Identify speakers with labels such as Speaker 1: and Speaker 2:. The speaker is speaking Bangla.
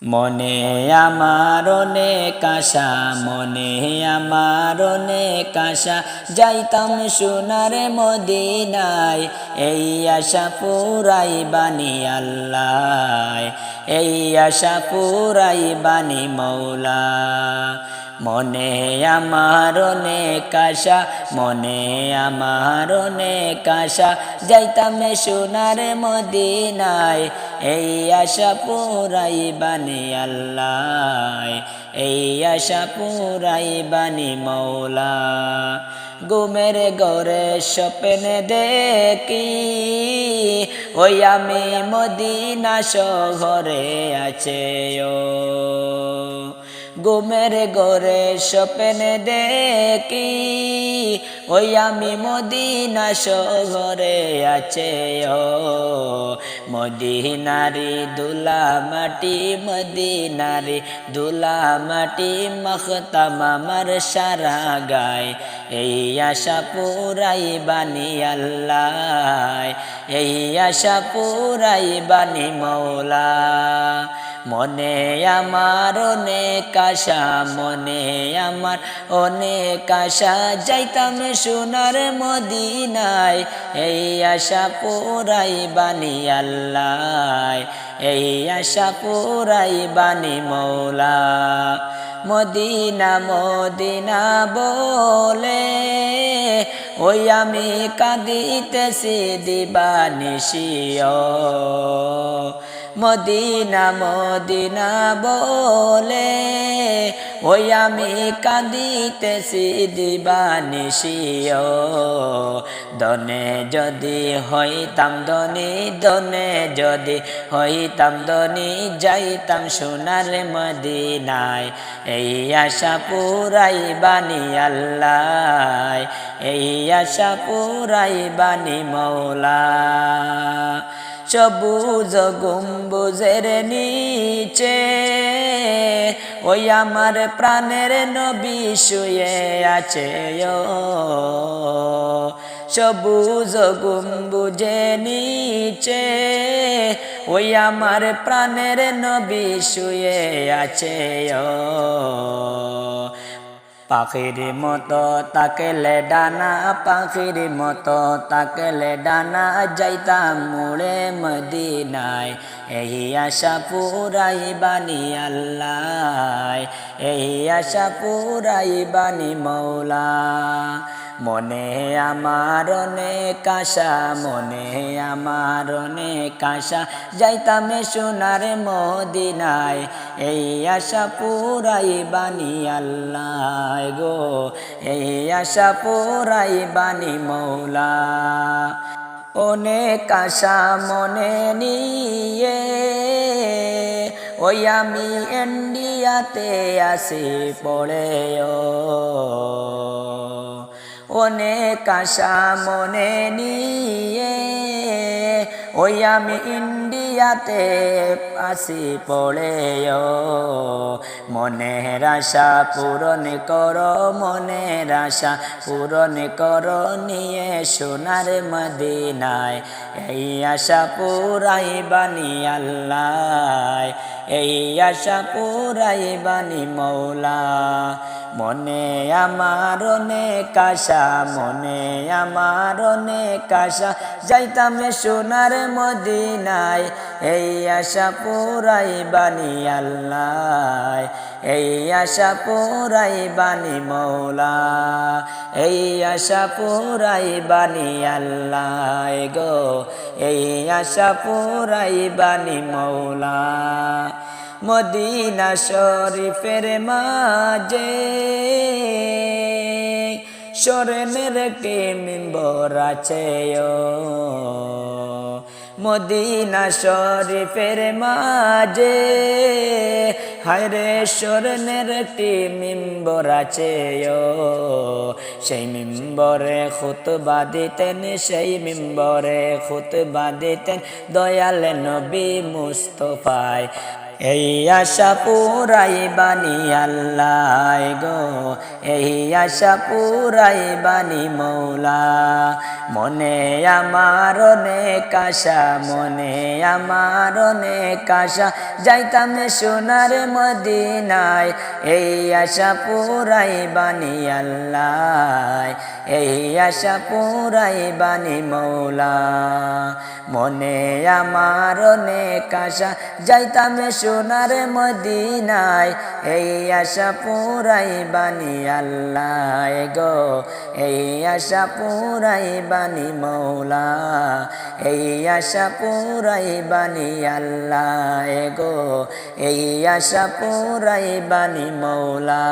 Speaker 1: মনে আমার অনেক আশা, মনে আমার অনেক আশা, যাইতাম সোনার মদিনায়, এই আশা পুরাইবানি আল্লাহ, এই আশা পুরাইবানি মৌলা। মনে আমার অনেক আশা, মনে আমার অনেক আশা, যাইতাম সোনার মদিনায়, এই আশা পুরাইবানি আল্লাহ, এই আশা পুরাইবানি মৌলা। ঘুমের ঘরে স্বপ্নে দেখি, ওই আমি মদিনা শহরে আছে ও। ঘুমের ঘরে স্বপ্নে দেখি, ওই আমি মদিনা শহরে আছে ও। মদিনারি দুলা মাটি, মদিনারি দুলা মাটি, মাখতাম আমার সারা গায়, এই আশা পুরাইবানি আল্লাহ, এই আশা পুরাইবানি মৌলা। মনে আমার অনেক আশা, মনে আমার অনেক আশা, যাইতাম সোনার মদিনায়, এই আশা পুরাইবানি আল্লাহ, এই আশা পুরাইবানি মৌলা। মদিনা মদিনা বলে, ওই আমি কাঁদিতেছি দিবানিশিও। মদিনা মদিনা বলে, ওই আমি কাঁদিতেছি দিবানিশিও। দনে যদি হইতাম ধনী, দনে যদি হইতাম ধনী, যাইতাম সোনার মদিনায়, এই আশা পুরাইবানি আল্লাহ, এই আশা পুরাইবানি মৌলা। সবুজ গম্বুজের নিচে, ওই আমার প্রাণের নবী শুয়ে আছে ও। সবুজ গম্বুজের নিচে, ওই আমার প্রাণের নবী শুয়ে আছে ও। পাখির মতো তাকেলে ডানা, পাখির মতো তাকেলে ডানা, যাইতাম মুড়ে মদিনায়, এই আশা পুরাইবানি আল্লাহ, এই আশা পুরাইবানি মৌলা। মনে আমার অনেক আশা, মনে আমার অনেক আশা, যাইতাম সোনার মদিনায়, এই আশা পুরাইবানি আল্লাহ গো, এই আশা পুরাইবানি মৌলা। অনেক আশা মনে নিয়ে, ওই আমি ইন্ডিয়াতে আসি পড়ে ও। অনেক আশা মনে নিয়ে, ওই আমি ইন্ডিয়াতে আসি পড়ে ও। মনের আশা পূরণ করো, মনের আশা পূরণ করো, নিয়ে সোনার মদিনায়, এই আশা পুরাইবানি আল্লাহ, এই আশা পুরাইবানি মৌলা। মনে আমার অনেক আশা, মনে আমার অনেক আশা, যাইতাম সোনার মদিনায়, এই আশা পুরাইবানি আল্লাহ, এই আশা পুরাইবানি মৌলা, এই আশা পুরাইবানি আল্লাহ গো, এই আশা পুরাইবানি মৌলা। মদিনা শরীফের মাঝে স্বর্ণের একটি মিম্বর আছে ও। মদিনা শরীফের মাঝে হায়রে স্বর্ণের একটি মিম্বর আছে ও। সেই মিম্বরে খুতবা দিতেন, সেই মিম্বরে খুতবা দিতেন দয়াল নবী মুস্তফায়, এই আশা পুরাই বানি আল্লাহ গো, এই আশা পুরাই বানি মৌলা। মনে আমার অনেক আশা, মনে আমার অনেক আশা, যাইতাম সোনার মদিনায়। এই আশা পুরাই বানি আল্লাহ, এই আশা পুরাই বানি মৌলা। মনে আমার অনেক আশা, যাইতাম সোনার মদিনায়। এই আশা পুরাই বানি আল্লাহ গো, এই আশা পুরাই বানি মৌলা। এই আশা পুরাই বানি আল্লাহ গো, এই আশা পুরাই বানি মৌলা।